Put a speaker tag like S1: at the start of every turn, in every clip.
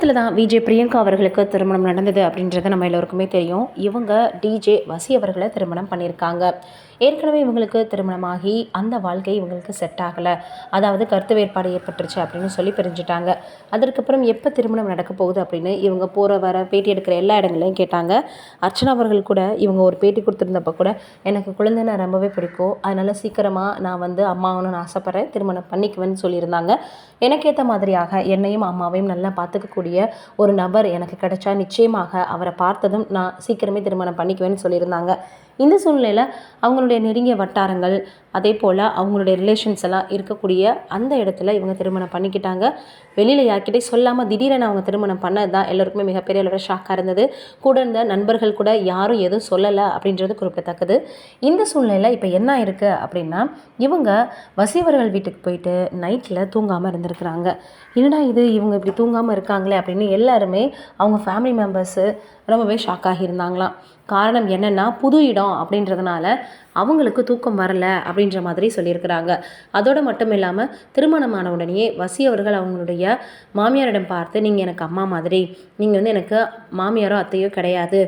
S1: சமீபத்தில் தான் விஜய் பிரியங்கா அவர்களுக்கு திருமணம் நடந்தது அப்படின்றது நம்ம எல்லோருக்குமே தெரியும். இவங்க டிஜே வசி அவர்களை திருமணம் பண்ணியிருக்காங்க. ஏற்கனவே இவங்களுக்கு திருமணமாகி அந்த வாழ்க்கை இவங்களுக்கு செட் ஆகலை, அதாவது கருத்து வேறுபாடு ஏற்பட்டுருச்சு அப்படின்னு சொல்லி பிரிஞ்சுட்டாங்க. அதற்கப்புறம் எப்போ திருமணம் நடக்க போகுது அப்படின்னு இவங்க போகிற வர பேட்டி எடுக்கிற எல்லா இடங்களையும் கேட்டாங்க. அர்ச்சனா அவர்கள் கூட இவங்க ஒரு பேட்டி கொடுத்துருந்தப்ப கூட எனக்கு குழந்தைன்னா ரொம்பவே பிடிக்கும், அதனால் சீக்கிரமாக நான் வந்து அம்மாவனும் ஆசைப்பட்றேன், திருமணம் பண்ணிக்குவேன்னு சொல்லியிருந்தாங்க. எனக்கு ஏற்ற மாதிரியாக என்னையும் அம்மாவையும் நல்லா பார்த்துக்கக்கூடிய ஒரு நபர் எனக்கு கிடைச்சா நிச்சயமாக அவரை பார்த்ததும் நான் சீக்கிரமே திருமணம் பண்ணிக்குவேன்னு சொல்லியிருந்தாங்க. இந்த சூழ்நிலையில் அவங்களுடைய நெருங்கிய வட்டாரங்கள், அதே போல் அவங்களுடைய ரிலேஷன்ஸ் எல்லாம் இருக்கக்கூடிய அந்த இடத்துல இவங்க திருமணம் பண்ணிக்கிட்டாங்க. வெளியில் யார்கிட்டே சொல்லாமல் திடீரென அவங்க திருமணம் பண்ணது தான் எல்லோருக்குமே மிகப்பெரிய அளவில் ஷாக்காக இருந்தது. கூட இருந்த நண்பர்கள் கூட யாரும் எதுவும் சொல்லலை அப்படின்றது குறிப்பிடத்தக்கது. இந்த சூழ்நிலையில் இப்போ என்ன இருக்குது அப்படின்னா, இவங்க வசியவர்கள் வீட்டுக்கு போயிட்டு நைட்டில் தூங்காமல் இருந்திருக்கிறாங்க. என்னடா இது, இவங்க இப்படி தூங்காமல் இருக்காங்களே அப்படின்னு எல்லாருமே அவங்க ஃபேமிலி மெம்பர்ஸு ரொம்பவே ஷாக்காகி இருந்தாங்களாம். காரணம் என்னென்னா, புது இடம் அப்படின்றதுனால அவங்களுக்கு தூக்கம் வரல அப்படின்ற மாதிரி சொல்லியிருக்கிறாங்க. அதோடு மட்டும் இல்லாமல் திருமணமான உடனேயே வசி அவர்கள் அவங்களுடைய மாமியாரிடம் பார்த்து, நீங்கள் எனக்கு அம்மா மாதிரி, நீங்கள் வந்து எனக்கு மாமியாரோ அத்தையோ கிடையாது,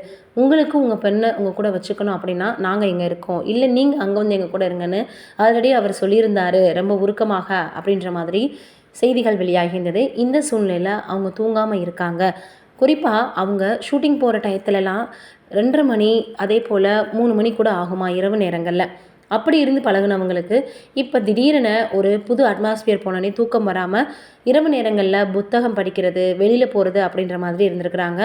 S1: உங்களுக்கு உங்கள் பெண்ணை உங்கள் கூட வச்சுக்கணும் அப்படின்னா நாங்கள் இங்கே இருக்கோம், இல்லை நீங்கள் அங்கே வந்து எங்கள் கூட இருங்கன்னு ஆல்ரெடி அவர் சொல்லியிருந்தார் ரொம்ப உருக்கமாக அப்படின்ற மாதிரி செய்திகள் வெளியாகின்றது. இந்த சூழ்நிலையில் அவங்க தூங்காமல் இருக்காங்க. குறிப்பாக அவங்க ஷூட்டிங் போகிற டயத்துலலாம் 2:30 மணி, அதே போல் 3 மணி கூட ஆகுமா இரவு நேரங்களில். அப்படி இருந்து பழகுனவங்களுக்கு இப்போ திடீரென ஒரு புது அட்மாஸ்பியர் போனோடனே தூக்கம் வராமல் இரவு நேரங்களில் புத்தகம் படிக்கிறது, வெளியில் போகிறது அப்படின்ற மாதிரி இருந்திருக்கிறாங்க.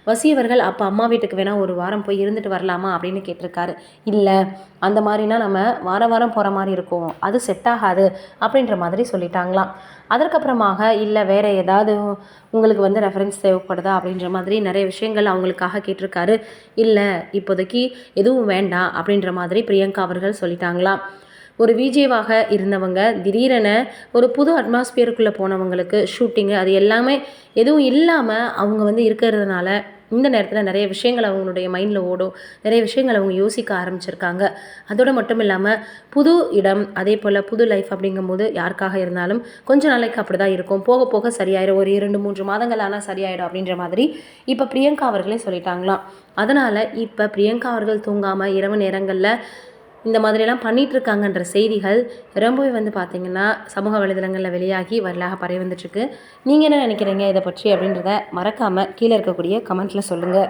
S1: வசியவர்கள் அப்போ அம்மா வீட்டுக்கு வேணால் ஒரு வாரம் போய் இருந்துட்டு வரலாமா அப்படின்னு கேட்டிருக்காரு. இல்லை, அந்த மாதிரினா நம்ம வாரம் வாரம் போகிற மாதிரி இருக்கும், அது செட் ஆகாது அப்படின்ற மாதிரி சொல்லிட்டாங்களாம். அதற்கப்புறமாக இல்லை வேறு ஏதாவது உங்களுக்கு வந்து ரெஃபரன்ஸ் தேவைப்படுதா அப்படின்ற மாதிரி நிறைய விஷயங்கள் அவங்களுக்காக கேட்டிருக்காரு. இல்லை, இப்போதைக்கு எதுவும் வேண்டாம் அப்படின்ற மாதிரி பிரியங்கா அவர்கள் சொல்லிட்டாங்களாம். ஒரு விஜேவாக இருந்தவங்க திடீரென ஒரு புது அட்மாஸ்பியருக்குள்ளே போனவங்களுக்கு ஷூட்டிங்கு அது எல்லாமே எதுவும் இல்லாமல் அவங்க வந்து இருக்கிறதுனால இந்த நேரத்தில் நிறைய விஷயங்கள் அவங்களுடைய மைண்டில் ஓடும், நிறைய விஷயங்கள் அவங்க யோசிக்க ஆரம்பிச்சிருக்காங்க. அதோடு மட்டும் இல்லாமல் புது இடம், அதே போல் புது லைஃப் அப்படிங்கும்போது யாருக்காக இருந்தாலும் கொஞ்ச நாளைக்கு அப்படி தான் இருக்கும், போக போக சரியாயிடும், ஒரு 2-3 மாதங்கள் ஆனால் சரியாயிடும் அப்படின்ற மாதிரி இப்போ பிரியங்கா அவர்களே சொல்லிட்டாங்களாம். அதனால் இப்போ பிரியங்கா அவர்கள் தூங்காமல் இரவு நேரங்களில் இந்த மாதிரியெல்லாம் பண்ணிகிட்ருக்காங்கன்ற செய்திகள் ரொம்பவே வந்து பார்த்திங்கன்னா சமூக வலைதளங்களில் வெளியாகி வரலாக பரவி வந்துட்டுருக்கு. நீங்கள் என்ன நினைக்கிறீங்க இதை பற்றி அப்படின்றத மறக்காமல் கீழே இருக்கக்கூடிய கமெண்ட்டில் சொல்லுங்கள்.